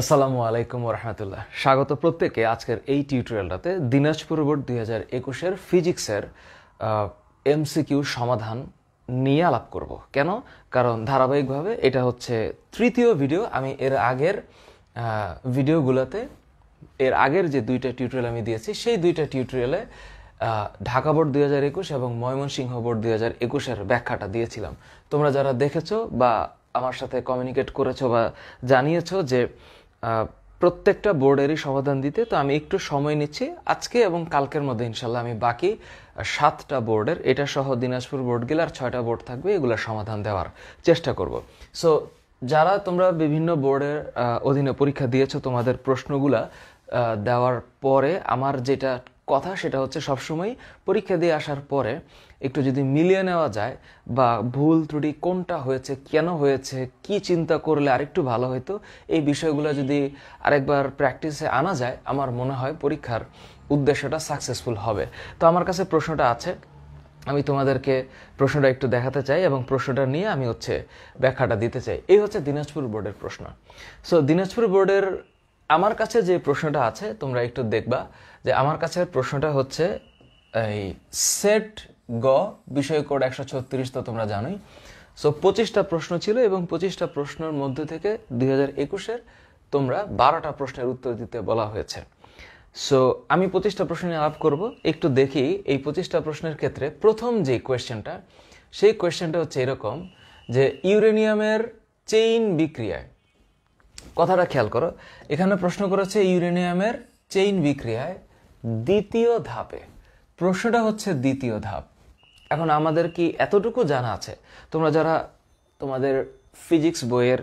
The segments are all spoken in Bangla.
আসসালামু আলাইকুম ওরহামতুল্লাহ। স্বাগত প্রত্যেকে আজকের এই টিউটোরিয়ালটাতে। দিনাজপুর বোর্ড 2021-এর ফিজিক্সের এমসিকিউ সমাধান নিয়ে আলাপ করব। কেন? কারণ ধারাবাহিকভাবে এটা হচ্ছে তৃতীয় ভিডিও। আমি এর আগের ভিডিওগুলোতে এর আগের যে দুইটা টিউটোরিয়াল আমি দিয়েছি সেই দুইটা টিউটোরিয়ালে ঢাকা বোর্ড 2021 এবং ময়মনসিংহ বোর্ড 2021-এর ব্যাখ্যাটা দিয়েছিলাম। তোমরা যারা দেখেছো বা আমার সাথে কমিউনিকেট করেছো বা জানিয়েছো যে প্রত্যেকটা বোর্ডেরই সমাধান দিতে, তো আমি একটু সময় নিচ্ছি আজকে এবং কালকের মধ্যে ইনশাল্লাহ আমি বাকি 7টা বোর্ডের, এটা সহ দিনাজপুর বোর্ড গেলে আর 6টা বোর্ড থাকবে, এগুলোর সমাধান দেওয়ার চেষ্টা করব। সো যারা তোমরা বিভিন্ন বোর্ডের অধীনে পরীক্ষা দিয়েছো, তোমাদের প্রশ্নগুলা দেওয়ার পরে আমার যেটা কথা সেটা হচ্ছে সবসময় পরীক্ষা দিয়ে আসার পরে একটু যদি মিলিয়ে নেওয়া যায় বা ভুল ত্রুটি কোনটা হয়েছে, কেন হয়েছে, কি চিন্তা করলে আরেকটু ভালো হতো, এই বিষয়গুলো যদি আরেকবার প্র্যাকটিসে আনা যায়, আমার মনে হয় পরীক্ষার উদ্দেশ্যটা সাকসেসফুল হবে। তো আমার কাছে প্রশ্নটা আছে, আমি তোমাদেরকে প্রশ্নটা একটু দেখাতে চাই এবং প্রশ্নটা নিয়ে আমি ব্যাখ্যাটা দিতে চাই। এই হচ্ছে দিনাজপুর বোর্ডের প্রশ্ন। সো দিনাজপুর বোর্ডের আমার কাছে যে প্রশ্নটা আছে তোমরা একটু দেখবা যে আমার কাছে প্রশ্নটা হচ্ছে এই সেট গ বিষয় কোড 136, তো তোমরা জানোই। সো 25টা প্রশ্ন ছিল এবং 25টা প্রশ্নের মধ্যে থেকে 2021-এর তোমরা 12টা প্রশ্নের উত্তর দিতে বলা হয়েছে। সো আমি 25টা প্রশ্ন নিয়ে আলাপ করব। একটু দেখি এই 25টা প্রশ্নের ক্ষেত্রে প্রথম যে কোয়েশ্চেনটা, সেই কোয়েশ্চেনটা হচ্ছে এরকম যে ইউরেনিয়ামের চেইন বিক্রিয়ায়, কথাটা খেয়াল করো, এখানে প্রশ্ন করেছে ইউরেনিয়ামের চেইন বিক্রিয়ায় দ্বিতীয় ধাপে। প্রশ্নটা হচ্ছে দ্বিতীয় ধাপ। এখন আমাদের কি এতটুকু জানা আছে, তোমরা যারা তোমাদের ফিজিক্স বইয়ের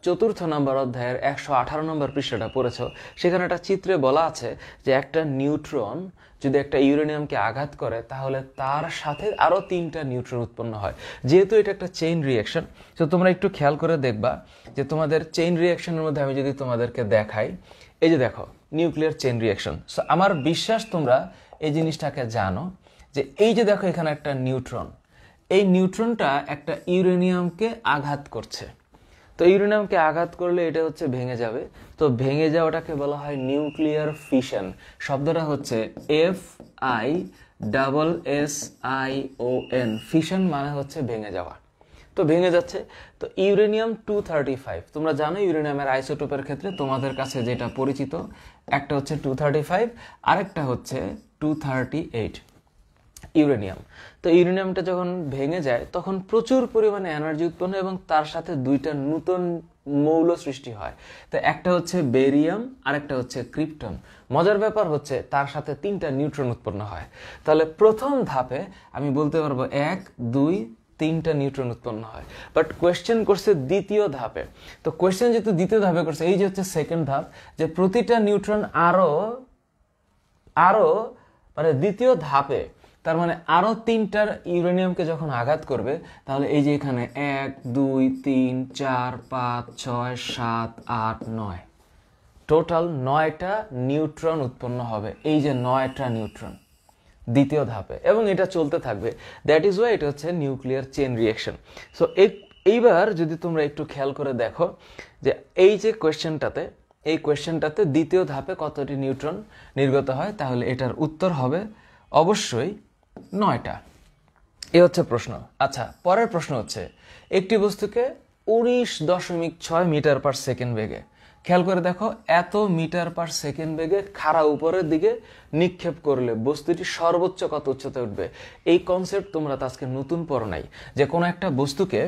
4th নম্বর অধ্যায়ের 118 নম্বর পৃষ্ঠাটা পড়েছ, সেখানে একটা চিত্রে বলা আছে যে একটা নিউট্রন যদি একটা ইউরেনিয়ামকে আঘাত করে তাহলে তার সাথে আরও 3টা নিউট্রন উৎপন্ন হয়। যেহেতু এটা একটা চেইন রিয়াকশন, তো তোমরা একটু খেয়াল করে দেখবা যে তোমাদের চেইন রিয়াকশনের মধ্যে আমি যদি তোমাদেরকে দেখাই, এই যে দেখো নিউক্লিয়ার চেইন রিয়াকশন। সো আমার বিশ্বাস তোমরা এই জিনিসটাকে জানো যে এই যে দেখো এখানে একটা নিউট্রন, এই নিউট্রনটা একটা ইউরেনিয়ামকে আঘাত করছে। তো ইউরেনিয়ামকে আঘাত করলে এটা হচ্ছে ভেঙে যাবে। তো ভেঙে যাওয়াটাকে বলা হয় নিউক্লিয়ার ফিশন। শব্দটা হচ্ছে FISSION। ফিশন মানে হচ্ছে ভেঙে যাওয়া। তো ভেঙে যাচ্ছে। তো ইউরেনিয়াম 235, তোমরা জানো ইউরেনিয়ামের আইসোটোপের ক্ষেত্রে তোমাদের কাছে যেটা পরিচিত, একটা হচ্ছে 235, আরেকটা হচ্ছে 238 ইউরেনিয়াম। তো ইউরেনিয়ামটা যখন ভেঙে যায় তখন প্রচুর পরিমাণে এনার্জি উৎপন্ন এবং তার সাথে 2টা নতুন মৌল সৃষ্টি হয়। তো একটা হচ্ছে বেরিয়াম আর একটা হচ্ছে ক্রিপ্টন। মজার ব্যাপার হচ্ছে তার সাথে 3টা নিউট্রন উৎপন্ন হয়। তাহলে প্রথম ধাপে আমি বলতে পারবো 1, 2, 3টা নিউট্রন উৎপন্ন হয়। বাট কোয়েশ্চেন করছে দ্বিতীয় ধাপে। তো কোয়েশ্চেন যেহেতু দ্বিতীয় ধাপে করছে, এই যে হচ্ছে সেকেন্ড ধাপ, যে প্রতিটা নিউট্রন আরো মানে দ্বিতীয় ধাপে, তার মানে আরো 3টার ইউরেনিয়ামকে যখন আঘাত করবে, তাহলে এই যে এখানে 1, 2, 3, 4, 5, 6, 7, 8, 9, টোটাল 9টা নিউট্রন উৎপন্ন হবে। এই যে 9টা নিউট্রন দ্বিতীয় ধাপে, এবং এটা চলতে থাকবে। দ্যাট ইজ ওয়াই এটা হচ্ছে নিউক্লিয়ার চেইন রিয়াকশন। সো এইবার যদি তোমরা একটু খেয়াল করে দেখো যে এই যে এই কোয়েশ্চেনটাতে দ্বিতীয় ধাপে কতটি নিউট্রন নির্গত হয়, তাহলে এটার উত্তর হবে অবশ্যই 9টা। এ হচ্ছে প্রশ্ন। আচ্ছা, পরের প্রশ্ন হচ্ছে একটি বস্তুকে 19.6 মিটার পার সেকেন্ড বেগে, খেয়াল করে দেখো, এত মিটার পার সেকেন্ড বেগে খাড়া উপরের দিকে নিক্ষেপ করলে বস্তুটি সর্বোচ্চ কত উচ্চতায় উঠবে। এই কনসেপ্ট তোমরা তো আজকে নতুন পড়ো নাই, যে কোনো একটা বস্তুকে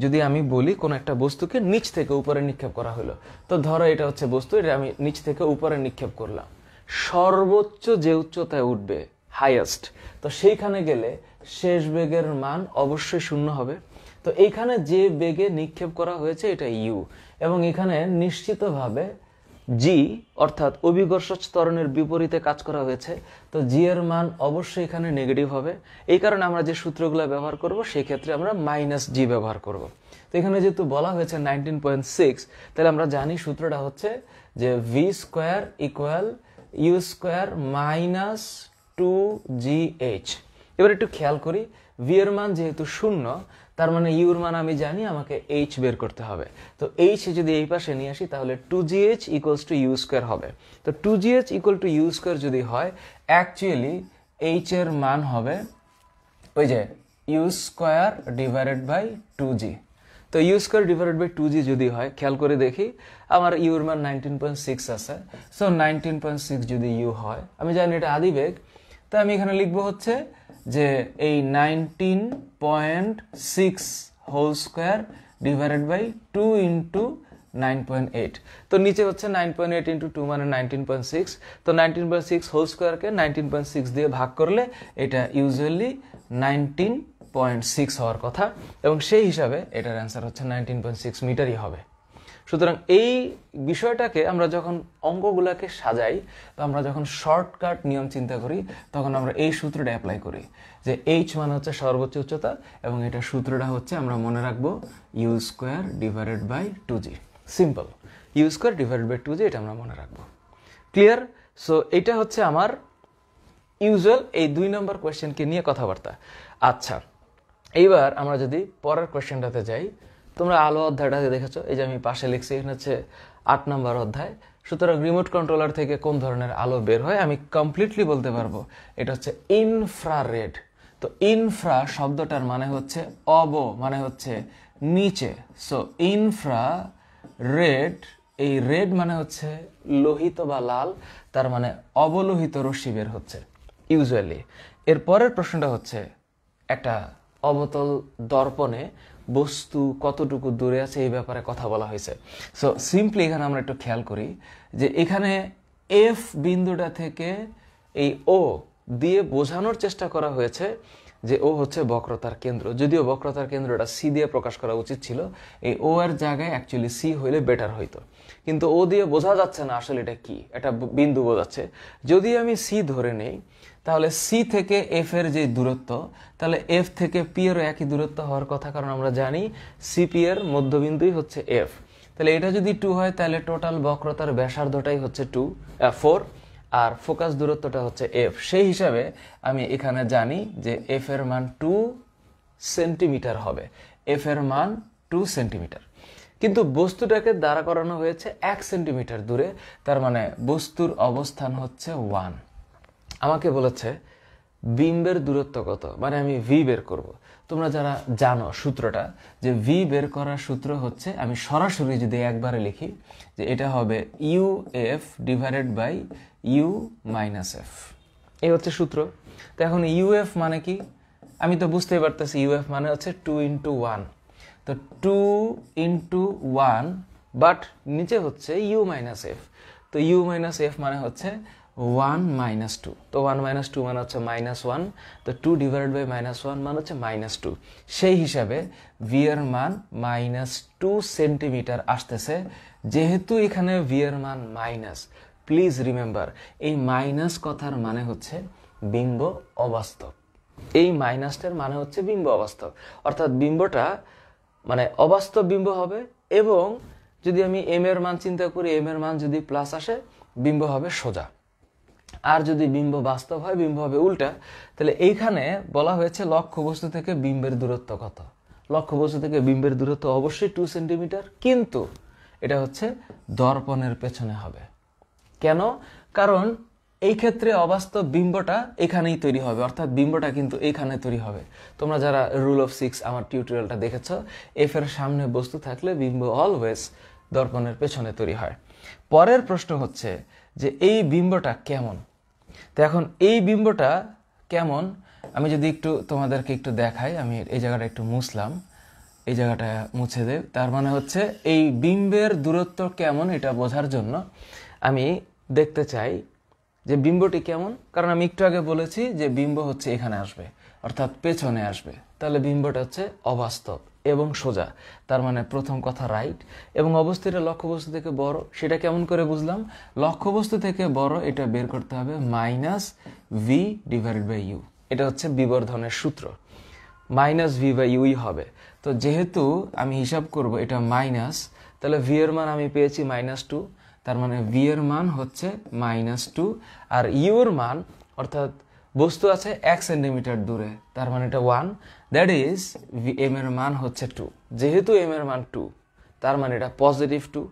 যদি আমি বলি কোনো একটা বস্তুকে নিচ থেকে উপরে নিক্ষেপ করা হলো, তো ধরো এটা হচ্ছে বস্তু, এটা আমি নিচ থেকে উপরে নিক্ষেপ করলাম, সর্বোচ্চ যে উচ্চতায় উঠবে, হাইয়েস্ট, তো সেইখানে গেলে শেষ বেগের মান অবশ্যই 0 হবে। তো এইখানে যে বেগে নিক্ষেপ করা হয়েছে এটা ইউ, এবং এখানে নিশ্চিতভাবে জি অর্থাৎ অভিকর্ষজ ত্বরণের বিপরীতে কাজ করা হয়েছে। তো জি এর মান অবশ্যই এখানে নেগেটিভ হবে। এই কারণে আমরা যে সূত্রগুলো ব্যবহার করব সেই ক্ষেত্রে আমরা -g ব্যবহার করব। তো এখানে যেহেতু বলা হয়েছে 19.6, তাহলে আমরা জানি সূত্রটা হচ্ছে যে v² = u² - 2gh। এবার একটু খেয়াল করি, ভি এর মান যেহেতু 0, তার মানে ইউর মান আমি জানি, আমাকে এইচ বের করতে হবে। তো এইচ যদি এই পাশে নিয়ে আসি তাহলে 2gh equals to u square হবে। তো 2gh equal to u square যদি হয়, অ্যাকচুয়ালি এইচ এর মান হবে ওই যে you square divided by 2g। তো you square divided by 2g যদি হয়, খেয়াল করে দেখি আমার ইউর মান 19.6 আছে। সো 19.6 যদি ইউ হয়, আমি জানি এটা আদিবেগ, তো আমি এখানে লিখবো হচ্ছে যে এই 19.6 whole square divided by 2 into 9.8। তো নিচে হচ্ছে 9.8 ইন্টু 2 মানে 19.6। তো 19.6 হোল স্কোয়ারকে 19.6 দিয়ে ভাগ করলে এটা ইউজুয়ালি 19.6 হওয়ার কথা, এবং সেই হিসাবে এটার অ্যান্সার হচ্ছে 19.6 মিটারই হবে। সুতরাং এই বিষয়টাকে আমরা যখন অঙ্কগুলোকে সাজাই বা আমরা যখন শর্টকাট নিয়ম চিন্তা করি, তখন আমরা এই সূত্রটা অ্যাপ্লাই করি যে এইচ মানে হচ্ছে সর্বোচ্চ উচ্চতা, এবং এটা সূত্রটা হচ্ছে আমরা মনে রাখবো u square divided by 2g। Simple, u square divided by 2g, এটা আমরা মনে রাখবো। ক্লিয়ার? সো এটা হচ্ছে আমার ইউজুয়াল এই 2 নম্বর কোয়েশ্চেনকে নিয়ে কথাবার্তা। আচ্ছা, এইবার আমরা যদি পরের কোয়েশ্চেনটাতে যাই, তোমরা আলো অধ্যায়টাতে দেখেছো, এই যে আমি পাশে লিখছি, এখানে হচ্ছে 8 নম্বর অধ্যায়। সুতরাং রিমোট কন্ট্রোলার থেকে কোন ধরনের আলো বের হয় আমি কমপ্লিটলি বলতে পারবো, এটা হচ্ছে ইনফ্রারেড। তো ইনফ্রা শব্দটার মানে হচ্ছে অব, মানে হচ্ছে নিচে। সো ইনফ্রা রেড, এই রেড মানে হচ্ছে লোহিত বা লাল, তার মানে অবলোহিত রশ্মি বের হচ্ছে ইউজুয়ালি। এর পরের প্রশ্নটা হচ্ছে একটা অবতল দর্পণে বস্তু কতটুকু দূরে আছে এই ব্যাপারে কথা বলা হয়েছে। সো সিম্পলি এখানে আমরা একটু খেয়াল করি যে এখানে এফ বিন্দুটা থেকে এই ও দিয়ে বোঝানোর চেষ্টা করা হয়েছে যে ও হচ্ছে বক্রতার কেন্দ্র, যদিও বক্রতার কেন্দ্রটা সি দিয়ে প্রকাশ করা উচিত ছিল। এই ও এর জায়গায় অ্যাকচুয়ালি সি হইলে বেটার হইতো, কিন্তু ও দিয়ে বোঝা যাচ্ছে না আসলে এটা কি, এটা বিন্দু বোঝাচ্ছে। যদি আমি সি ধরে নেই, তাহলে সি থেকে এফ এর যে দূরত্ব, তাহলে এফ থেকে পি এরও একই দূরত্ব হওয়ার কথা, কারণ আমরা জানি সিপি এর মধ্যবিন্দুই হচ্ছে এফ। তাহলে এটা যদি 2 হয়, তাহলে টোটাল বক্রতার ব্যাসার্ধটাই হচ্ছে 4, আর ফোকাস দূরত্বটা হচ্ছে এফ। সেই হিসাবে আমি এখানে জানি যে এফ এর মান 2 সেন্টিমিটার হবে, এফ এর মান 2 সেন্টিমিটার। কিন্তু বস্তুটাকে দাঁড়া করানো হয়েছে 1 সেন্টিমিটার দূরে, তার মানে বস্তুর অবস্থান হচ্ছে 1। আমাকে বলেছে বিম্বের দূরত্ব কত, মানে আমি ভি বের করব। তোমরা যারা জানো সূত্রটা, যে ভি বের করার সূত্র হচ্ছে, আমি সরাসরি যদি একবারে লিখি যে এটা হবে u f divided by u minus f, এই হচ্ছে সূত্র। তো এখন ইউ এফ মানে কি, আমি তো বুঝতেই পারতেছি ইউ এফ মানে হচ্ছে 2 ইন্টু 1। তো 2 ইন্টু 1, বাট নিচে হচ্ছে ইউ মাইনাস এফ। তো ইউ মাইনাস এফ মানে হচ্ছে 1 মাইনাস 2। তো 1 মাইনাস 2 মানে হচ্ছে -1। তো 2 ডিভাইডেড বাই -1 মানে হচ্ছে -2। সেই হিসাবে ভি এর মান -2 সেন্টিমিটার আসতেছে। যেহেতু এখানে ভি এর মান মাইনাস, প্লিজ রিমেম্বার এই মাইনাস কথার মানে হচ্ছে বিম্ব অবাস্তব। এই মাইনাসটার মানে হচ্ছে বিম্ব অবাস্তব, অর্থাৎ বিম্বটা মানে অবাস্তব বিম্ব হবে। এবং যদি আমি এম এর মান চিন্তা করি, এম এর মান যদি প্লাস আসে, বিম্ব হবে সোজা। আর যদি বিম্ব বাস্তব হয়, বিম্ব হবে উল্টা। তাহলে এইখানে বলা হয়েছে লক্ষ্যবস্তু থেকে বিম্বের দূরত্ব কত। লক্ষ্যবস্তু থেকে বিম্বের দূরত্ব অবশ্যই 2 সেন্টিমিটার, কিন্তু এটা হচ্ছে দর্পণের পেছনে হবে। কেন? কারণ এই ক্ষেত্রে অবাস্তব বিম্বটা এখানেই তৈরি হবে, অর্থাৎ বিম্বটা কিন্তু এইখানে তৈরি হবে। তোমরা যারা রুল অফ 6 আমার টিউটোরিয়ালটা দেখেছো, এফ এর সামনে বস্তু থাকলে বিম্ব অলওয়েজ দর্পণের পেছনে তৈরি হয়। পরের প্রশ্ন হচ্ছে যে এই বিম্বটা কেমন। তো এখন এই বিম্বটা কেমন আমি যদি একটু তোমাদেরকে একটু দেখাই, আমি এই জায়গাটা একটু মুছলাম, এই জায়গাটা মুছে দেব। তার মানে হচ্ছে এই বিম্বের দূরত্ব কেমন এটা বোঝার জন্য আমি দেখতে চাই যে বিম্বটি কেমন। কারণ আমি একটু আগে বলেছি যে বিম্ব হচ্ছে এখানে আসবে, অর্থাৎ পেছনে আসবে। তাহলে বিম্বটা হচ্ছে অবাস্তব এবং সোজা, তার মানে প্রথম কথা রাইট। এবং অবস্থিত লক্ষ্যবস্তু থেকে বড়, সেটা কেমন করে বুঝলাম? লক্ষ্যবস্তু থেকে বড় এটা বের করতে হবে -v ডিভাইডেড বাই ইউ। এটা হচ্ছে বিবর্ধনের সূত্র, -v/u হবে। তো যেহেতু আমি হিসাব করব এটা মাইনাস, তাহলে v এর মান আমি পেয়েছি -2, তার মানে v এর মান হচ্ছে -2, আর u এর মান অর্থাৎ বস্তু আছে 1 সেন্টিমিটার দূরে, তার মানে এটা 1, দ্যাট ইজ এম এর মান হচ্ছে 2। যেহেতু এম এর মান 2, তার মানে এটা পজিটিভ 2।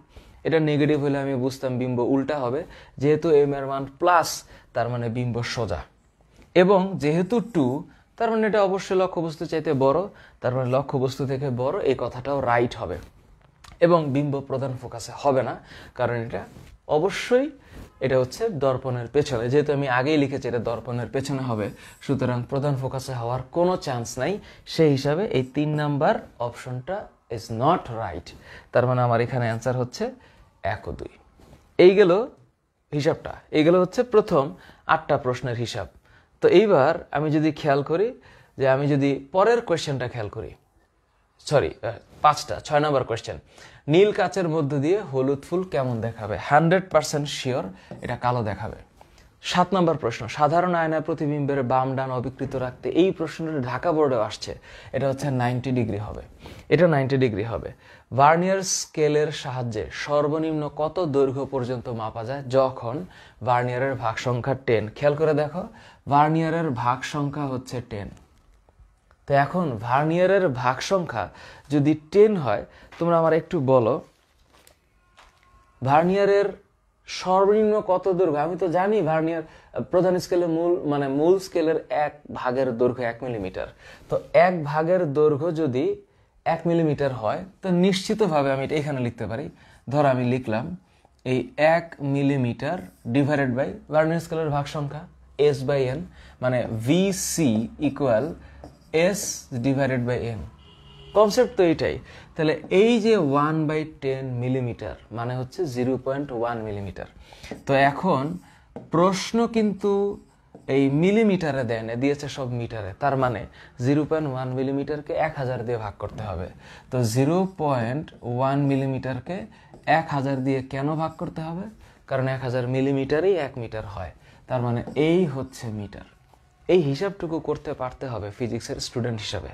এটা নেগেটিভ হলে আমি বুঝতাম বিম্ব উল্টা হবে। যেহেতু এম এর মান প্লাস, তার মানে বিম্ব সোজা। এবং যেহেতু 2, তার মানে এটা অবশ্যই লক্ষ্যবস্তু চাইতে বড়, তার মানে লক্ষ্যবস্তু থেকে বড়, এই কথাটাও রাইট হবে। এবং বিম্ব প্রধান ফোকাসে হবে না, কারণ এটা অবশ্যই এটা হচ্ছে দর্পণের পেছনে। যেহেতু আমি আগেই লিখেছি এটা দর্পণের পেছনে হবে, সুতরাং প্রধান ফোকাসে হওয়ার কোনো চান্স নাই। সেই হিসাবে এই 3 নাম্বার অপশনটা ইজ নট রাইট। তার মানে আমার এখানে অ্যান্সার হচ্ছে 1 ও 2। এই গেল হিসাবটা, এই গেল হচ্ছে প্রথম 8টা প্রশ্নের হিসাব। তো এইবার আমি যদি খেয়াল করি, যে আমি যদি পরের কোয়েশ্চেনটা খেয়াল করি, সরি 5টা, 6 নম্বর কোয়েশ্চেন, নীল কাচের মধ্য দিয়ে হলুদ ফুল কেমন দেখাবে? 100% শিওর এটা কালো দেখাবে। 7 নম্বর প্রশ্ন, সাধারণ আয়নায় প্রতিবিম্বের বাম ডান অবিকৃত রাখতে, এই প্রশ্নটা ঢাকা বোর্ডেও আসছে, এটা হচ্ছে 90 ডিগ্রি হবে, এটা 90 ডিগ্রি হবে। ভার্নিয়ার স্কেলের সাহায্যে সর্বনিম্ন কত দৈর্ঘ্য পর্যন্ত মাপা যায় যখন ভার্নিয়ারের ভাগ সংখ্যা 10? খেয়াল করে দেখো, ভার্নিয়ারের ভাগ সংখ্যা হচ্ছে 10। তো এখন ভার্নিয়ারের ভাগ সংখ্যা যদি 10 হয়, তোমরা আমার একটু বলো ভার্নিয়ারের সর্বনিম্ন কত দৈর্ঘ্য? আমি তো জানি ভার্নিয়ার প্রধান স্কেলের মূল স্কেলের 1 ভাগের দৈর্ঘ্য 1 মিলিমিটার। তো 1 ভাগের দৈর্ঘ্য যদি 1 মিলিমিটার হয়, তো নিশ্চিতভাবে আমি এটা এখানে লিখতে পারি। ধরো আমি লিখলাম এই 1 মিলিমিটার ডিভাইডেড বাই ভার্নিয়ার স্কেলের ভাগ সংখ্যা S/N, মানে VC equal S divided by N। Concept তো এইটাই। তাহলে এই যে 1/10 মিলিমিটার মানে হচ্ছে 0.1 মিলিমিটার। তো এখন প্রশ্ন কিন্তু এই মিলিমিটারে দেয় না, দিয়েছে সব মিটারে। তার মানে 0.1 মিলিমিটারকে 1000 দিয়ে ভাগ করতে হবে। তো 0.1 মিলিমিটারকে 1000 দিয়ে কেন ভাগ করতে হবে? কারণ 1000 মিলিমিটারই 1 মিটার হয়। তার মানে এই হচ্ছে মিটার। এই হিসাবটুকু করতে পারতে হবে ফিজিক্সের স্টুডেন্ট হিসাবে,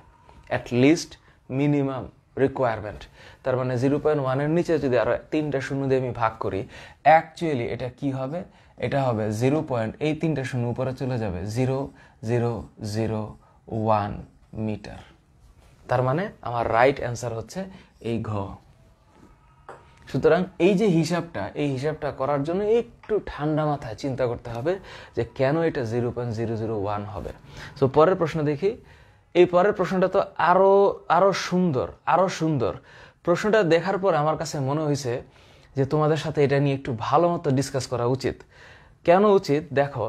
অ্যাট লিস্ট মিনিমাম রিকোয়ারমেন্ট। তার মানে 0.1 এর নিচে যদি আরো 3টা শূন্য দিয়ে আমি ভাগ করি, অ্যাকচুয়ালি এটা কি হবে? এটা হবে 0. এই 3টা শূন্য উপরে চলে যাবে 0.001 মিটার। তার মানে আমার রাইট অ্যান্সার হচ্ছে এই ঘ। সুতরাং এই যে হিসাবটা, এই হিসাবটা করার জন্য একটু ঠান্ডা মাথায় চিন্তা করতে হবে যে কেন এটা 0.001 হবে। সো পরের প্রশ্ন দেখি। এই পরের প্রশ্নটা তো আরো সুন্দর। প্রশ্নটা দেখার পর আমার কাছে মনে হয়েছে যে তোমাদের সাথে এটা নিয়ে একটু ভালো মতো ডিসকাস করা উচিত। কেন উচিত? দেখো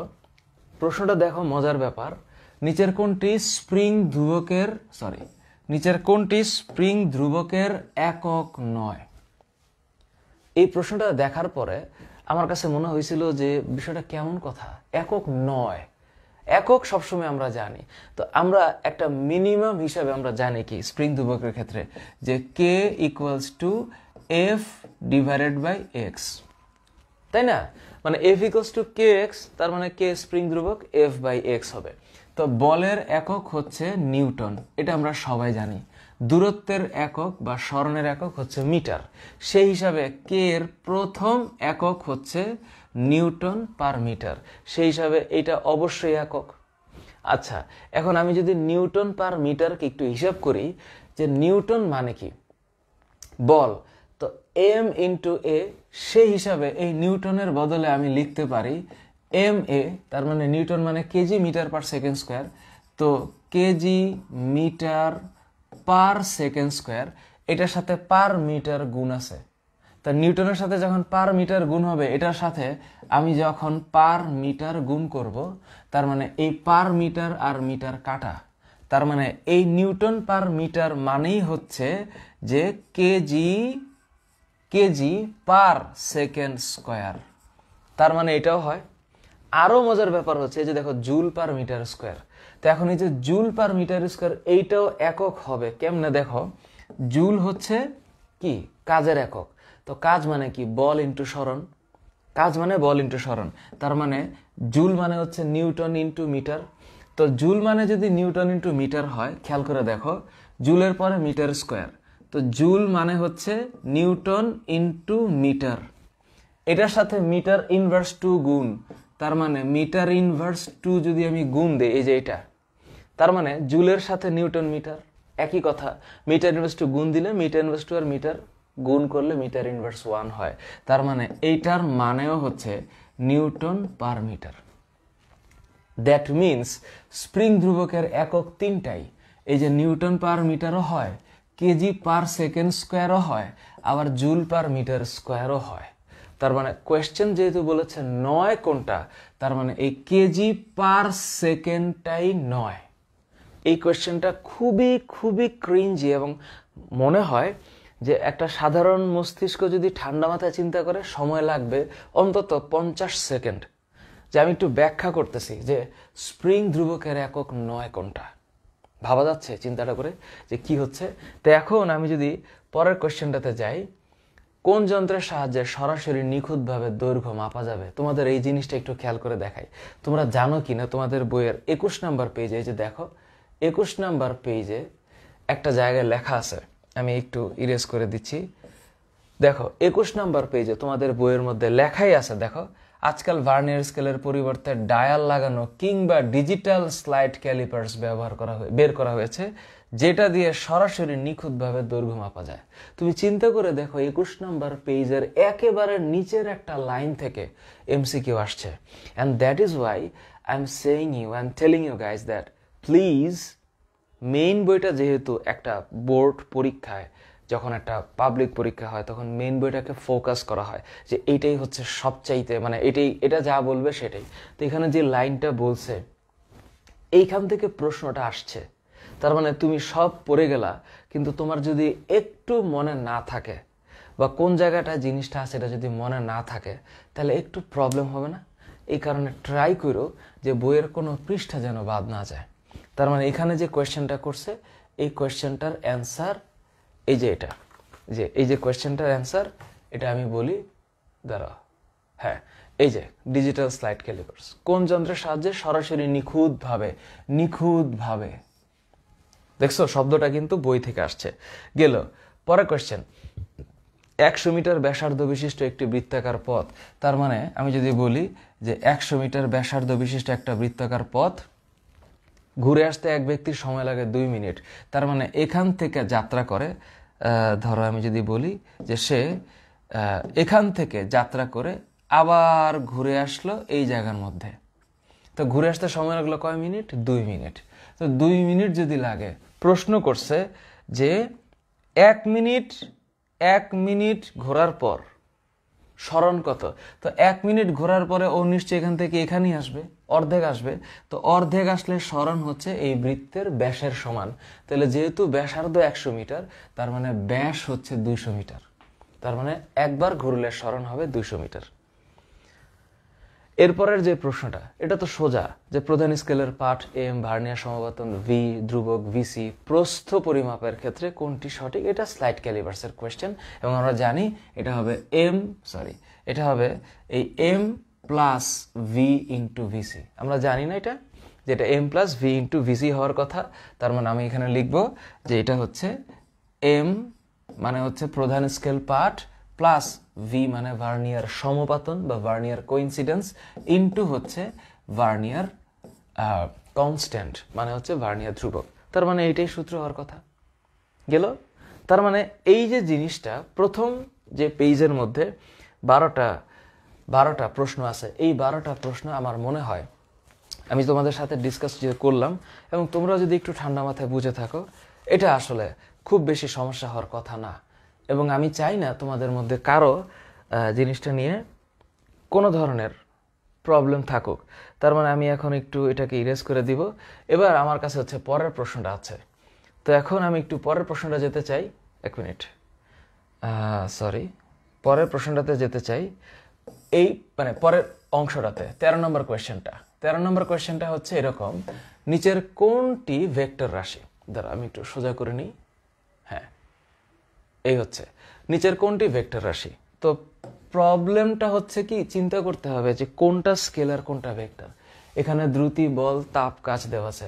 প্রশ্নটা, দেখো মজার ব্যাপার। নিচের কোনটি স্প্রিং ধ্রুবকের একক নয়? এই প্রশ্নটা দেখার পরে আমার কাছে মনে হয়েছিল যে বিষয়টা কেমন কথা, একক নয়। একক সবসময় আমরা জানি, তো আমরা একটা মিনিমাম হিসাবে আমরা জানি কি স্প্রিং ধ্রুবকের ক্ষেত্রে, যে K equals to F divided by X, তাই না? মানে F equals to K X, তার মানে কে স্প্রিং ধ্রুবক, এফ বাই এক্স হবে। তো বলের একক হচ্ছে নিউটন, এটা আমরা সবাই জানি। দূরত্বের একক বা স্মরণের একক হচ্ছে মিটার। সেই হিসাবে কে এর প্রথম একক হচ্ছে নিউটন পার মিটার। সেই হিসাবে এটা অবশ্যই একক। আচ্ছা, এখন আমি যদি নিউটন পার মিটারকে একটু হিসাব করি, যে নিউটন মানে কি? বল। তো এম ইন্টু এ, সেই হিসাবে এই নিউটনের বদলে আমি লিখতে পারি এম এ, তার মানে নিউটন মানে KG metre per second square. তো KG metre per second square, এটার সাথে পার মিটার গুণ আছে। তা নিউটনের সাথে যখন পার মিটার গুণ হবে, এটার সাথে আমি যখন পার মিটার গুণ করব, তার মানে এই পার মিটার আর মিটার কাটা, তার মানে এই নিউটন পার মিটার মানেই হচ্ছে যে কেজি পার সেকেন্ড স্কোয়ার। তার মানে এটাও হয়। আরো মজার ব্যাপার হচ্ছে যে দেখো জুল পার মিটার স্কোয়ার। তো এখন এই যে জুল পার মিটার স্কোয়ার, এইটাও একক হবে। কেমনে? দেখো, জুল হচ্ছে কি? কাজের একক। তো কাজ মানে কি? বল ইন্টু স্মরণ। কাজ মানে বল ইন্টু স্মরণ। তার মানে জুল মানে হচ্ছে নিউটন ইন্টু মিটার। তো জুল মানে যদি নিউটন ইন্টু মিটার হয়, খেয়াল করে দেখো, জুলের পরে মিটার স্কোয়ার। তো জুল মানে হচ্ছে নিউটন ইন্টু মিটার। এটার সাথে মিটার ইনভার্স 2 গুণ, তার মানে মিটার ইনভার্স 2 যদি আমি গুণ দেই, এই যে এটা, তার মানে জুলের সাথে নিউটন মিটার একই কথা, মিটার ইনভার্স টু গুণ দিলে মিটার ইনভার্স টু আর মিটার গুণ করলে মিটার ইনভার্স 1 হয়। তার মানে এইটার মানেও হচ্ছে newton per metre. That means spring ধ্রুবকের একক তিনটাই, এই যে নিউটন পার মিটারও হয়, কেজি পার সেকেন্ড স্কোয়ারও হয়, আবার জুল পার মিটার স্কোয়ারও হয়। তার মানে কোয়েশ্চেন যেহেতু বলেছে 9 কোনটা, তার মানে এই কেজি পার সেকেন্ডটাই 9। এই কোয়েশ্চেনটা খুবই খুবই ক্রিঞ্জি এবং মনে হয় যে একটা সাধারণ মস্তিষ্ক যদি ঠান্ডা মাথায় চিন্তা করে সময় লাগবে অন্তত 50 সেকেন্ড। যে আমি একটু ব্যাখ্যা করতেছি যে স্প্রিং ধ্রুবকের একক 9 কোনটা, ভাবা যাচ্ছে চিন্তাটা করে যে কি হচ্ছে। তো এখন আমি যদি পরের কোয়েশ্চেনটাতে যাই, কোন যন্ত্রের সাহায্যে সরাসরি নিখুঁতভাবে দৈর্ঘ্য মাপা যাবে? তোমাদের এই জিনিসটা একটু খেয়াল করে দেখাই। তোমরা জানো কিনা তোমাদের বইয়ের 21 নাম্বার পেজে, যে দেখো 21 নাম্বার পেজে একটা জায়গায় লেখা আছে, আমি একটু ইরেজ করে দিচ্ছি। দেখো 21 নাম্বার পেজে তোমাদের বইয়ের মধ্যে লেখাই আছে, দেখো আজকাল ভার্নিয়ার স্কেলের পরিবর্তে ডায়াল লাগানো কিংবা ডিজিটাল স্লাইড ক্যালিপার্স বের করা হয়েছে, যেটা দিয়ে সরাসরি নিখুঁতভাবে দৈর্ঘ্য মাপা যায়। তুমি চিন্তা করে দেখো 21 নাম্বার পেজের একেবারে নিচের একটা লাইন থেকে এমসিকিউ আসছে। And that is why I am telling you guys that please, main বইটা যেহেতু একটা বোর্ড পরীক্ষায়, যখন একটা পাবলিক পরীক্ষা হয় তখন মেইন বইটাকে ফোকাস করা হয় যে এইটাই হচ্ছে সবচাইতে, মানে এটা যা বলবে সেটাই। তো এখানে যে লাইনটা বলছে এইখান থেকে প্রশ্নটা আসছে, তার মানে তুমি সব পড়ে গেলা, কিন্তু তোমার যদি একটু মনে না থাকে বা কোন জায়গাটা জিনিসটা আছে এটা যদি মনে না থাকে, তাহলে একটু প্রবলেম হবে না? এই কারণে ট্রাই করো যে বইয়ের কোনো পৃষ্ঠা যেন বাদ না যায়। তার মানে এখানে যে কোয়েশ্চেনটা করছে, এই কোয়েশ্চেনটার অ্যান্সার এই যে এটা, এই যে কোয়েশ্চেনটার অ্যান্সার এটা আমি বলি, দাঁড়াও, হ্যাঁ, এই যে ডিজিটাল স্লাইড ক্যালিপার্স কোন যন্ত্রের সাহায্যে সরাসরি নিখুঁতভাবে, দেখছো শব্দটা কিন্তু বই থেকে আসছে। গেল পরের কোয়েশ্চেন, 100 মিটার ব্যাসার্ধ বিশিষ্ট একটি বৃত্তাকার পথ। তার মানে আমি যদি বলি যে 100 মিটার ব্যাসার্ধ বিশিষ্ট একটা বৃত্তাকার পথ, ঘুরে আসতে এক ব্যক্তির সময় লাগে 2 মিনিট। তার মানে এখান থেকে যাত্রা করে, ধরো আমি যদি বলি যে সে এখান থেকে যাত্রা করে আবার ঘুরে আসলো এই জায়গার মধ্যে, তো ঘুরে আসতে সময় লাগলো কয় মিনিট? 2 মিনিট। তো 2 মিনিট যদি লাগে, প্রশ্ন করছে যে 1 মিনিট ঘোরার পর সরণ কত? তো 1 মিনিট ঘোরার পরে ও নিশ্চয়ই এখান থেকে এখানেই আসবে, অর্ধেক আসবে। তো অর্ধেক আসলে সরণ হচ্ছে এই বৃত্তের ব্যাসের সমান। তাহলে যেহেতু ব্যাসার্ধ 100 মিটার, তার মানে ব্যাস হচ্ছে 200 মিটার। তার মানে একবার ঘুরলে সরণ হবে 200 মিটার। এরপরের যে প্রশ্নটা, এটা তো সোজা, যে প্রধান স্কেলের পাঠ এম, ভার্নিয়ার সমাপতন ভি, ধ্রুবক ভিসি, প্রস্থ পরিমাপের ক্ষেত্রে কোনটি সঠিক? এটা স্লাইড ক্যালিপার্সের কোয়েশ্চেন এবং আমরা জানি এটা হবে এই m plus v into VC. আমরা জানি না এটা, যেটা m plus v into VC হওয়ার কথা। তার মানে আমি এখানে লিখবো যে এটা হচ্ছে এম মানে হচ্ছে প্রধান স্কেল পাঠ, প্লাস ভি মানে ভার্নিয়ার সমপাতন বা ভার্নিয়ার কোইন্সিডেন্স, ইন্টু হচ্ছে ভার্নিয়ার কনস্ট্যান্ট মানে হচ্ছে ভার্নিয়ার ধ্রুবক। তার মানে এইটাই সূত্র হওয়ার কথা। গেল? তার মানে এই যে জিনিসটা, প্রথম যে পেজের মধ্যে 12টা প্রশ্ন আছে, এই 12টা প্রশ্ন আমার মনে হয় আমি তোমাদের সাথে ডিসকাস করলাম এবং তোমরা যদি একটু ঠান্ডা মাথায় বুঝে থাকো, এটা আসলে খুব বেশি সমস্যা হওয়ার কথা না। এবং আমি চাই না তোমাদের মধ্যে কারো জিনিসটা নিয়ে কোনো ধরনের প্রবলেম থাকুক। তার মানে আমি এখন একটু এটাকে ইরেজ করে দিব। এবার আমার কাছে হচ্ছে পরের প্রশ্নটা আছে। তো এখন আমি একটু পরের প্রশ্নটা যেতে চাই, পরের প্রশ্নটাতে যেতে চাই, এই মানে পরের অংশটাতে 13 নম্বর কোয়েশ্চেনটা হচ্ছে এরকম, নিচের কোনটি ভেক্টর রাশি? দাঁড়া আমি একটু সোজা করে নিই। হ্যাঁ, এই হচ্ছে নিচের কোনটি ভেক্টর রাশি। তো প্রবলেমটা হচ্ছে কি, চিন্তা করতে হবে যে কোনটা স্কেলার কোনটা ভেক্টর। এখানে দ্রুতি, বল, তাপ, কাজ দেওয়া আছে।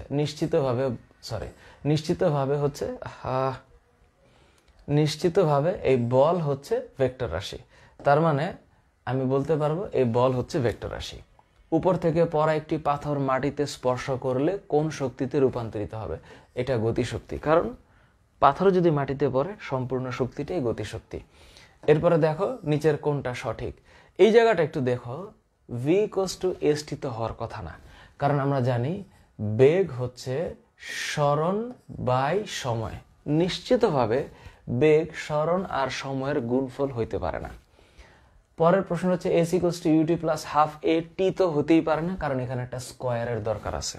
নিশ্চিতভাবে এই বল হচ্ছে ভেক্টর রাশি। তার মানে আমি বলতে পারবো এই বল হচ্ছে ভেক্টর রাশি। উপর থেকে পড়া একটি পাথর মাটিতে স্পর্শ করলে কোন শক্তিতে রূপান্তরিত হবে? এটা গতিশক্তি, কারণ পাথর যদি মাটিতে পড়ে সম্পূর্ণ শক্তিটাই গতিশক্তি। এরপরে দেখো নিচের কোনটা সঠিক। এই জায়গাটা একটু দেখো, ভি ইকুয়ালস টু এসটি তো হওয়ার কথা না, কারণ আমরা জানি বেগ হচ্ছে সরণ বাই সময়। নিশ্চিতভাবে বেগ সরণ আর সময়ের গুণফল হইতে পারে না। পরের প্রশ্ন হচ্ছে S equals to UT plus half A T তো হতেই পারে না, কারণ এখানে একটা স্কোয়ারের দরকার আছে।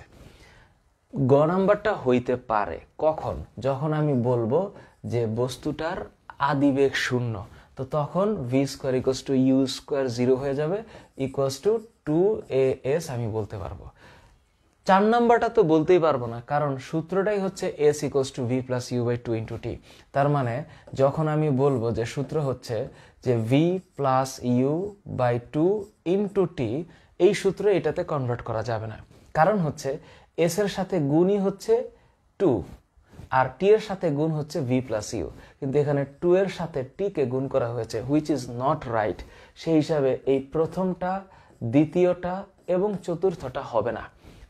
গ নাম্বারটা হইতে পারে কখন? যখন আমি বলবো যে বস্তুটার আদিবেগ শূন্য, তো তখন v square equals to u square 0 হয়ে যাবে, ইকুয়ালস টু 2as আমি বলতে পারবো। 4 নাম্বারটা তো বলতেই পারবো না, কারণ সূত্রটাই হচ্ছে S equals to V plus U by 2 into T. তার মানে যখন আমি বলবো যে সূত্র হচ্ছে যে V plus U by 2 into T, এই সূত্র এটাতে কনভার্ট করা যাবে না, কারণ হচ্ছে এস এর সাথে গুণই হচ্ছে 2 আর টি এর সাথে গুণ হচ্ছে ভি প্লাস ইউ, কিন্তু এখানে 2 এর সাথে টি কে গুণ করা হয়েছে, হুইচ ইজ নট রাইট। সেই হিসাবে এই প্রথমটা, দ্বিতীয়টা এবং চতুর্থটা হবে না,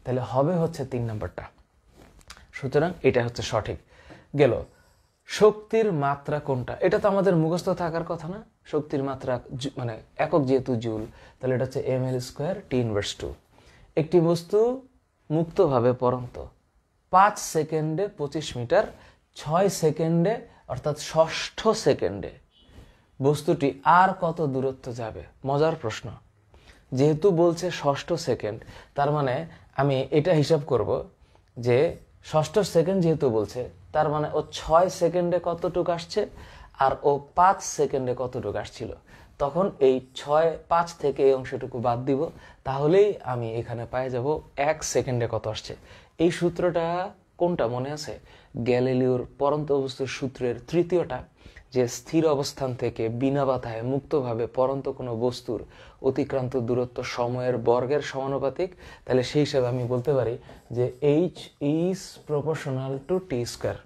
তাহলে হবে হচ্ছে 3 নাম্বারটা। সুতরাং এটা হচ্ছে সঠিক গেল। শক্তির মাত্রা কোনটা? এটা তো আমাদের মুখস্থ থাকার কথা না। শক্তির মাত্রা মানে একক যেহেতু জুল, তাহলে এটা হচ্ছে m l square t inverse 2। একটি বস্তু মুক্তভাবে পরন্ত 5 সেকেন্ডে 25 মিটার, 6 সেকেন্ডে অর্থাৎ ষষ্ঠ সেকেন্ডে বস্তুটি আর কত দূরত্ব যাবে? মজার প্রশ্ন। যেহেতু বলছে ষষ্ঠ সেকেন্ড, তার মানে আমি এটা হিসাব করব যে ষষ্ঠ সেকেন্ড যেহেতু বলছে, তার মানে ও 6 সেকেন্ডে কতটুকু আসছে আর ও 5 সেকেন্ডে কতটুকু আসছিল। তখন এই 5 থেকে এই অংশটুকু বাদ দিব, তাহলেই আমি এখানে পাই যাব 1 সেকেন্ডে কত আসছে। এই সূত্রটা কোনটা মনে আছে? গ্যালিলিওর পরন্ত বস্তুর সূত্রের তৃতীয়টা, যে স্থির অবস্থান থেকে বিনা বাধায় মুক্তভাবে পরন্ত কোনো বস্তুর অতিক্রান্ত দূরত্ব সময়ের বর্গের সমানুপাতিক। তাহলে সেই হিসাবে আমি বলতে পারি যে H is proportional to T square.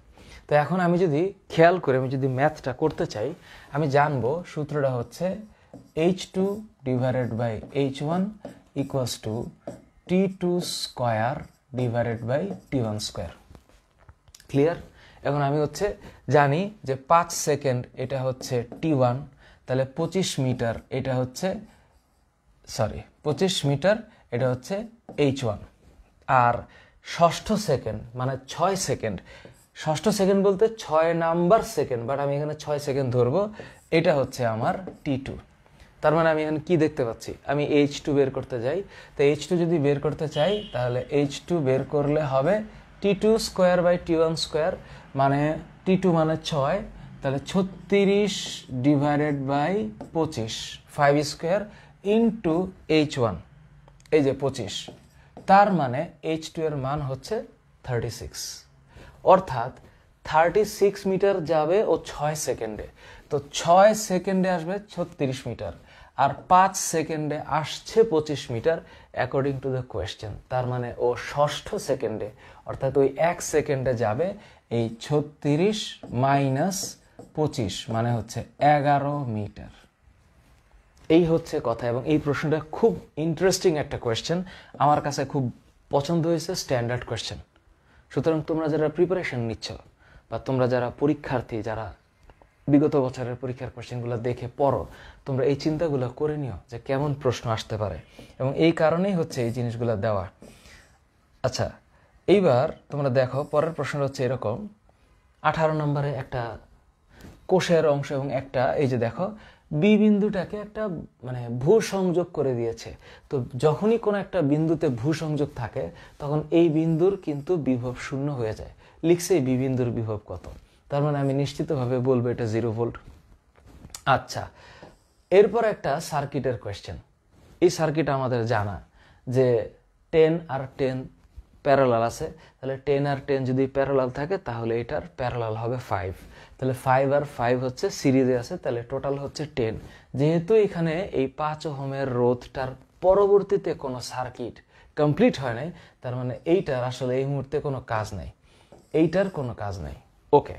তো এখন আমি যদি খেয়াল করে আমি যদি ম্যাথটা করতে চাই, আমি জানবো সূত্রটা হচ্ছে h2 divided by h1 equals to t2 square divided by t1 square. Clear? এখন আমি হচ্ছে জানি যে 5 সেকেন্ড এটা হচ্ছে t1, তাহলে 25 মিটার এটা হচ্ছে 25 মিটার এটা হচ্ছে h1, আর ষষ্ঠ সেকেন্ড মানে 6 সেকেন্ড, ষষ্ঠ সেকেন্ড বলতে 6 নাম্বার সেকেন্ড, বাট আমি এখানে 6 সেকেন্ড ধরবো, এটা হচ্ছে আমার t2। তার মানে আমি এখানে কি দেখতে পাচ্ছি? আমি h2 বের করতে যাই, তো h2 যদি বের করতে চাই তাহলে h2 বের করলে হবে t2 square by t1 square, মানে t2 মানে 6, তাহলে 36 divided by 25 5 square into h1, এই যে 25, তার মানে h2 এর মান হচ্ছে 36, অর্থাৎ 36 মিটার যাবে ও 6 সেকেন্ডে। তো 6 সেকেন্ডে আসবে 36 মিটার আর 5 সেকেন্ডে আসছে 25 metre according to the question. তার মানে ও ষষ্ঠ সেকেন্ডে অর্থাৎ ওই 1 সেকেন্ডে যাবে এই 36 মাইনাস 25 মানে হচ্ছে 11 মিটার। এই হচ্ছে কথা, এবং এই প্রশ্নটা খুব ইন্টারেস্টিং একটা কোয়েশ্চেন, আমার কাছে খুব পছন্দ হয়েছে, স্ট্যান্ডার্ড কোয়েশ্চেন। সুতরাং তোমরা যারা প্রিপারেশন নিচ্ছ বা তোমরা যারা পরীক্ষার্থী, যারা বিগত বছরের পরীক্ষার কোয়েশ্চেনগুলো দেখে পড়ো, তোমরা এই চিন্তাগুলো করে নিও যে কেমন প্রশ্ন আসতে পারে, এবং এই কারণেই হচ্ছে এই জিনিসগুলো দেওয়া। আচ্ছা, এইবার তোমরা দেখো পরের প্রশ্নটা হচ্ছে এরকম, 18 নম্বরে একটা কোষের অংশ এবং একটা, এই যে দেখো বি বিন্দুটাকে একটা মানে ভূ সংযোগ করে দিয়েছে। তো যখনই কোনো একটা বিন্দুতে ভূ সংযোগ থাকে তখন এই বিন্দুর কিন্তু বিভব শূন্য হয়ে যায়। লিখছে এই বি বিন্দুর বিভব কত, তার মানে আমি নিশ্চিতভাবে বলবো এটা 0 ভোল্ট। আচ্ছা, এরপর একটা সার্কিটের কোয়েশ্চেন। এই সার্কিট আমাদের জানা যে 10 আর 10 প্যারালাল আছে, তাহলে 10 আর 10 যদি প্যারালাল থাকে তাহলে এটার প্যারালাল হবে 5, তাহলে 5 আর 5 হচ্ছে সিরিজে আছে, তাহলে টোটাল হচ্ছে 10। যেহেতু এখানে এই 5 ওহমের রোধটার পরবর্তীতে কোনো সার্কিট কমপ্লিট হয় নাই, তার মানে এইটার আসলে এই মুহূর্তে কোনো কাজ নাই, এইটার কোনো কাজ নাই। ওকে,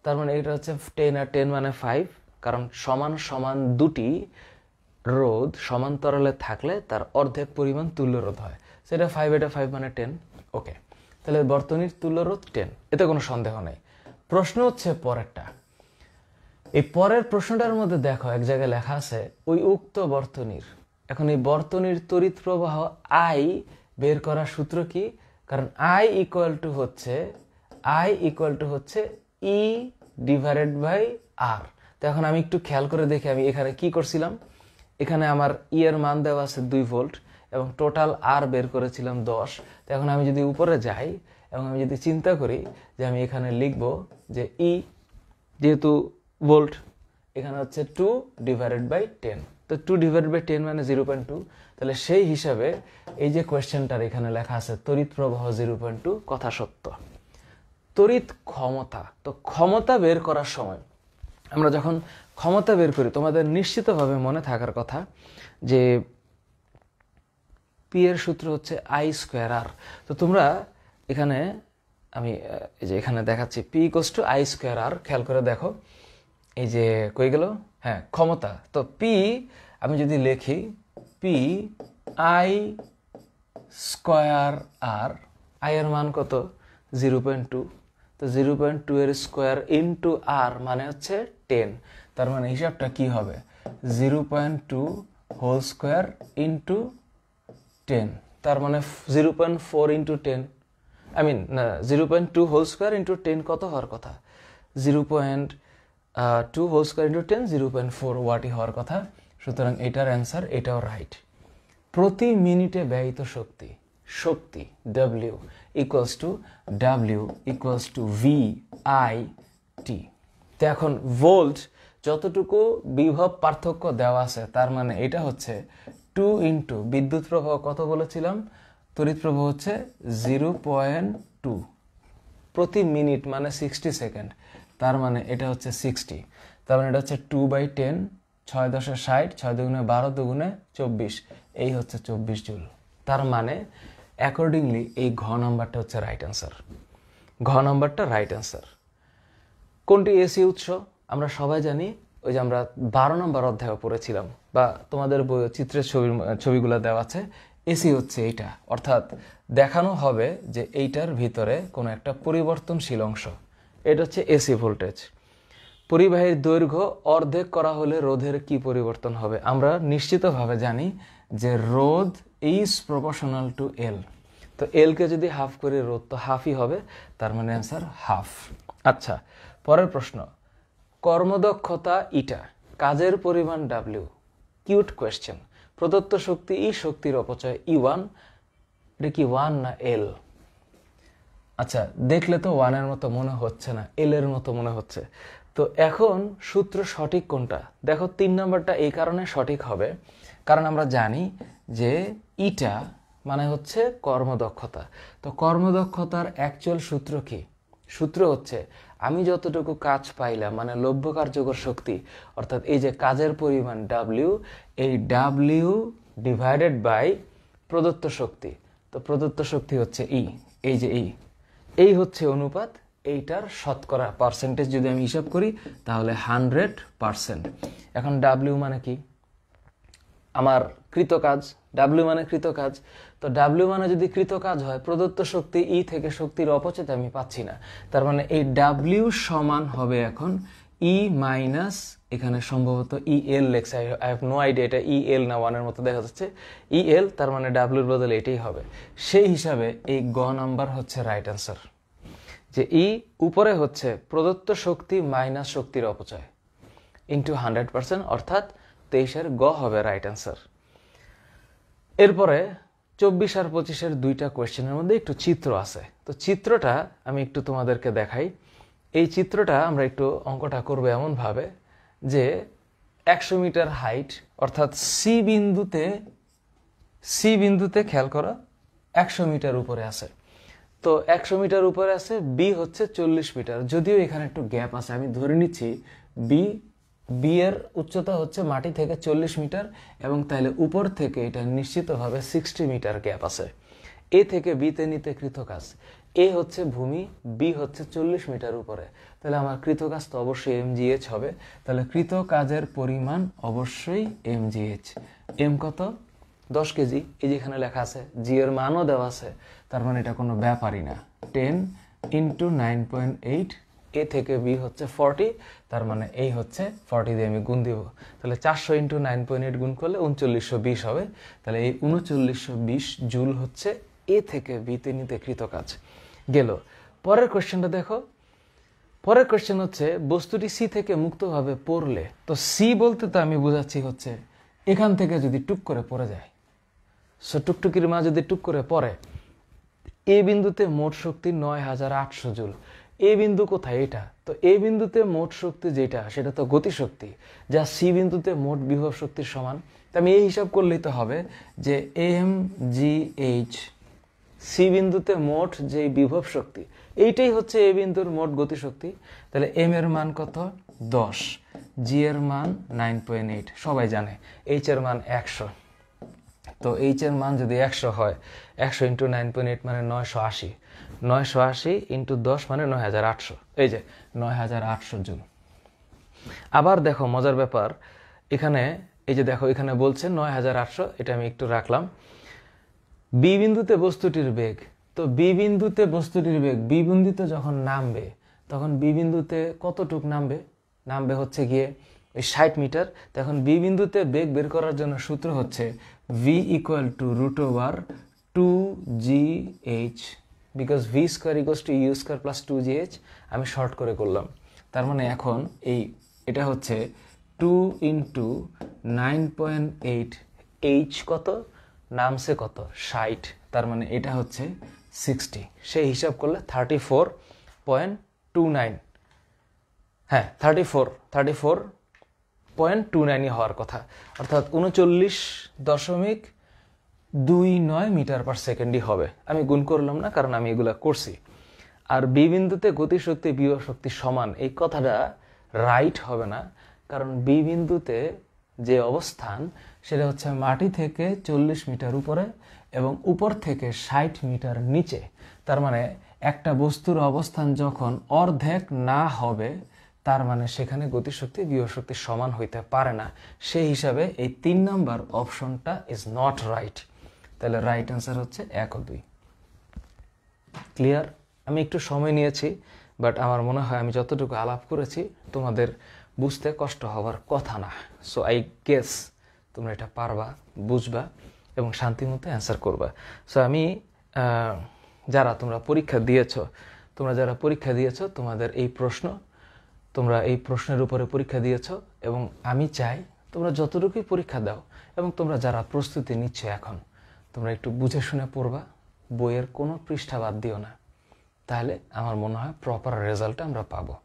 তার মানে এটা হচ্ছে 10 আর 10 মানে 5, কারণ সমান সমান দুটি রোধ সমান্তরালে থাকলে তার অর্ধেক পরিমাণ তুল্য রোধ হয়। সেটা 5, এটা 5 মানে 10। ওকে, তাহলে বর্তনীর তুল্য রোধ 10, এতে কোনো সন্দেহ নেই। প্রশ্ন হচ্ছে পরেরটা। এই পরের প্রশ্নটার মধ্যে দেখো এক জায়গায় লেখা আছে ওই উক্ত বর্তনীর, এখন এই বর্তনীর তড়িৎ প্রবাহ I বের করার সূত্র কি? কারণ I ইকুয়াল টু হচ্ছে E ডিভাইডেড বাই R। তো এখন আমি একটু খেয়াল করে দেখি আমি এখানে কি করছিলাম। এখানে আমার E এর মান দেওয়া আছে 2 ভোল্ট এবং টোটাল R বের করেছিলাম 10। তো এখন আমি যদি উপরে যাই এবং আমি যদি চিন্তা করি যে আমি এখানে লিখব যে E যেহেতু ভোল্ট, এখানে হচ্ছে 2 ডিভাইডেড বাই 10। তো 2 ডিভাইডেড বাই 10 মানে 0.2। তাহলে সেই হিসাবে এই যে কোয়েশ্চেনটার এখানে লেখা আছে তড়িৎ প্রবাহ 0.2, কথা সত্য। তড়িৎ ক্ষমতা, তো ক্ষমতা বের করার সময় আমরা যখন ক্ষমতা বের করি তোমাদের নিশ্চিতভাবে মনে থাকার কথা যে পি এর সূত্র হচ্ছে I²R। তো তোমরা এখানে আমি এই যে এখানে দেখাচ্ছি P = I²R, খেয়াল করে দেখো এই যে কই গেল, হ্যাঁ ক্ষমতা। তো P আমি যদি লিখি P I²R, I এর মান কত? 0.2। তো 0.2 এর স্কোয়ার ইন্টু R মানে হচ্ছে 10। তার মানে হিসাবটা কি হবে? 0.2 হোল স্কোয়ার ইন্টু 10, তার মানে 0.4 ইন্টু 10, আই মিন না 0.2 হোল স্কোয়ার ইন্টু 10 কত হওয়ার কথা? 0.2 হোল স্কোয়ার ইন্টু 10 0.4 ওয়াটই হওয়ার কথা। সুতরাং এটার অ্যান্সার এটাও রাইট। প্রতি মিনিটে ব্যয়িত শক্তি W ইকুয়ালস টু VIT। তো এখন ভোল্ট যতটুকু বিভব পার্থক্য দেওয়া আছে তার মানে এটা হচ্ছে 2 ইন্টু বিদ্যুৎ প্রবাহ কত বলেছিলাম? তড়িৎ প্রবাহ হচ্ছে 0.2 প্রতি মিনিট মানে 60 সেকেন্ড, তার মানে এটা হচ্ছে 60। তার মানে এটা হচ্ছে 2/10, 6 × 10 = 60, 6 × 2 = 12, 2 × 24, এই হচ্ছে 24 জুল। তার মানে অ্যাকর্ডিংলি এই ঘ নাম্বারটা হচ্ছে রাইট অ্যান্সার। ঘ নাম্বারটা রাইট অ্যান্সার। কোনটি এসি উৎস? আমরা সবাই জানি, ওই যে আমরা 12 নম্বর অধ্যায় পড়েছিলাম বা তোমাদের চিত্রের ছবিগুলো দেওয়া আছে, এসি হচ্ছে এইটা, অর্থাৎ দেখানো হবে যে এইটার ভিতরে কোনো একটা পরিবর্তনশীল অংশ, এটা হচ্ছে এসি ভোল্টেজ। পরিবাহীর দৈর্ঘ্য অর্ধেক করা হলে রোধের কি পরিবর্তন হবে? আমরা নিশ্চিতভাবে জানি যে রোধ ইজ প্রপোর্শনাল টু এল। তো এলকে যদি হাফ করে রোধ তো হাফই হবে, তার মানে অ্যান্সার হাফ। আচ্ছা, পরের প্রশ্ন। কর্মদক্ষতা ইটা, কাজের পরিমাণ ডাব্লিউ। Cute question. প্রদত্ত শক্তি ই, শক্তির অপচয় E1। এটা কি 1 না এল? আচ্ছা, দেখলে তো 1 এর মতো মনে হচ্ছে না, এল এর মতো মনে হচ্ছে। তো এখন সূত্র সঠিক কোনটা? দেখো 3 নম্বরটা এই কারণে সঠিক হবে কারণ আমরা জানি যে ইটা মানে হচ্ছে কর্মদক্ষতা। তো কর্মদক্ষতার অ্যাকচুয়াল সূত্র কি? সূত্র হচ্ছে আমি যতটুকু কাজ পাইলাম মানে লভ্য কার্যকর শক্তি, অর্থাৎ এই যে কাজের পরিমাণ ডাব্লিউ, এই ডাব্লিউ ডিভাইডেড বাই প্রদত্ত শক্তি। তো প্রদত্ত শক্তি হচ্ছে ই, এই যে এই হচ্ছে অনুপাত। এইটার শতকরা পার্সেন্টেজ যদি আমি হিসাব করি তাহলে 100%। এখন ডাব্লিউ মানে কি? আমার কৃত কাজ, ডাব্লিউ মানে কৃত কাজ। তো ডাব্লিউ মানে যদি কৃত কাজ হয়, প্রদত্ত শক্তি ই থেকে শক্তির অপচয় আমি পাচ্ছি না, তার মানে এই ডাব্লিউ সমান হবে এখন ই মাইনাস, এখানে সম্ভবত EL লেখছে, আই হ্যাভ নো আইডিয়া এটা EL না 1 এর মতো দেখা যাচ্ছে, EL, তার মানে ডাব্লিউর বদলে এটাই হবে। সেই হিসাবে এই গ নাম্বার হচ্ছে রাইট অ্যান্সার, যে ই উপরে হচ্ছে প্রদত্ত শক্তি মাইনাস শক্তির অপচয় ইন্টু 100%, অর্থাৎ 23-এর গ হবে রাইট অ্যান্সার। এরপরে 24 আর 25-এর দুইটা কোয়েশ্চেনের মধ্যে একটু চিত্র আছে, তো চিত্রটা আমি একটু তোমাদেরকে দেখাই। এই চিত্রটা আমরা একটু অঙ্কটা করবো এমনভাবে যে 100 মিটার হাইট, অর্থাৎ সি বিন্দুতে খেয়াল করো 100 মিটার উপরে আছে। তো 100 মিটার উপরে আছে, বি হচ্ছে 40 মিটার, যদিও এখানে একটু গ্যাপ আছে, আমি ধরে নিচ্ছি বি এর উচ্চতা হচ্ছে মাটি থেকে 40 মিটার এবং তাহলে উপর থেকে এটা নিশ্চিতভাবে 60 মিটার গ্যাপ আছে। এ থেকে বিতে নিতে কৃত কাজ, এ হচ্ছে ভূমি, বি হচ্ছে 40 মিটার উপরে, তাহলে আমার কৃত কাজ তো অবশ্যই mgh হবে। তাহলে কৃত কাজের পরিমাণ অবশ্যই mgh। এম কত? 10 কেজি, এই যেখানে লেখা আছে, জি এর মানও দেওয়া আছে, তার মানে এটা কোনো ব্যাপারই না। 10 ইন্টু 9.8, এ থেকে বি হচ্ছে 40, তার মানে এই হচ্ছে 40 দিয়ে আমি গুণ দিব। তাহলে 400 ইন্টু 9.8 গুণ করলে 3920 হবে। তাহলে এই 3920 জুল হচ্ছে এ থেকে বিতে নিতে কৃত কাজ। গেল। পরের কোশ্চেনটা দেখো। পরের কোশ্চেন হচ্ছে বস্তুটি সি থেকে মুক্তভাবে পড়লে, তো সি বলতে তো আমি বোঝাচ্ছি হচ্ছে এখান থেকে যদি টুক করে পড়ে যায়, সো টুকটুকির মা যদি টুক করে পড়ে, এ বিন্দুতে মোট শক্তি 9800 জুল। এ বিন্দু কোথায়? এটা তো এ বিন্দুতে মোট শক্তি যেটা, সেটা তো গতিশক্তি, যা সি বিন্দুতে মোট বিভব শক্তির সমান। তো আমি এই হিসাব করলেই তো হবে যে mgh সি বিন্দুতে মোট যে বিভব শক্তি, এইটাই হচ্ছে এ বিন্দুর মোট গতিশক্তি। তাহলে এম এর মান কত? 10, জি এর মান 9.8, সবাই জানে। এইচ এর মান 100। তো এইচ এর মান যদি 100 হয়, 100 ইন্টু 9.8 মানে 980, 980 ইন্টু 10 মানে 9800, এই যে 9800 জুল। আবার দেখো মজার ব্যাপার, এখানে এই যে দেখো এখানে বলছে 9800, এটা আমি একটু রাখলাম। বি বিন্দুতে বস্তুটির বেগ, তো বি বিন্দুতে বস্তুটির বেগ, বি বিন্দুতে যখন নামবে তখন বি বিন্দুতে কতটুক নামবে? নামবে হচ্ছে গিয়ে ওই 60 মিটার। তখন বি বিন্দুতে বেগ বের করার জন্য সূত্র হচ্ছে v equal to √2gh, because v square equals to u square plus 2gh। আমি শর্ট করে করলাম, তার মানে এখন এটা হচ্ছে 2 ইন্টু 9.8, এইচ কত? নামছে কত? 60, তার মানে এটা হচ্ছে 60। সেই হিসাব করলে 34.29, হ্যাঁ 34.29 হওয়ার কথা, অর্থাৎ 39.29 মিটার পার সেকেন্ডই হবে। আমি গুণ করলাম না, কারণ আমি এগুলা করছি। আর বি বিন্দুতে গতিশক্তি বিভব শক্তি সমান, এই কথাটা রাইট হবে না, কারণ বি বিন্দুতে যে অবস্থান সেটা হচ্ছে মাটি থেকে 40 মিটার উপরে এবং উপর থেকে 60 মিটার নিচে। তার মানে একটা বস্তুর অবস্থান যখন অর্ধেক না হবে, তার মানে সেখানে গতিশক্তি বিভব শক্তি সমান হইতে পারে না। সেই হিসাবে এই 3 নাম্বার অপশনটা ইজ নট রাইট। তাহলে রাইট অ্যান্সার হচ্ছে 1 ও 2। ক্লিয়ার? আমি একটু সময় নিয়েছি, বাট আমার মনে হয় আমি যতটুকু আলাপ করেছি তোমাদের বুঝতে কষ্ট হওয়ার কথা না। সো আই গেস তোমরা এটা পারবা, বুঝবা এবং শান্তিমতো অ্যান্সার করবা। সো আমি তোমরা পরীক্ষা দিয়েছো, তোমাদের এই প্রশ্ন, তোমরা এই প্রশ্নের উপরে পরীক্ষা দিয়েছো, এবং আমি চাই তোমরা যতটুকুই পরীক্ষা দাও, এবং তোমরা যারা প্রস্তুতি নিচ্ছ এখন, তোমরা একটু বুঝে শুনে পড়বা, বইয়ের কোনো পৃষ্ঠা বাদ দিও না। তাহলে আমার মনে হয় প্রপার রেজাল্টটা আমরা পাবো।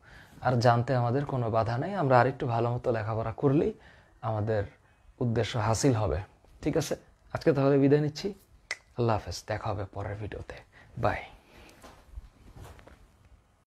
আর জানতে আমাদের কোনো বাধা নেই, আমরা আরেকটু ভালো মতো লেখাপড়া করলেই আমাদের উদ্দেশ্য হাসিল হবে। ঠিক আছে, আজকে তাহলে বিদায় নিচ্ছি। আল্লাহ হাফেজ, দেখা হবে পরের ভিডিওতে। বাই।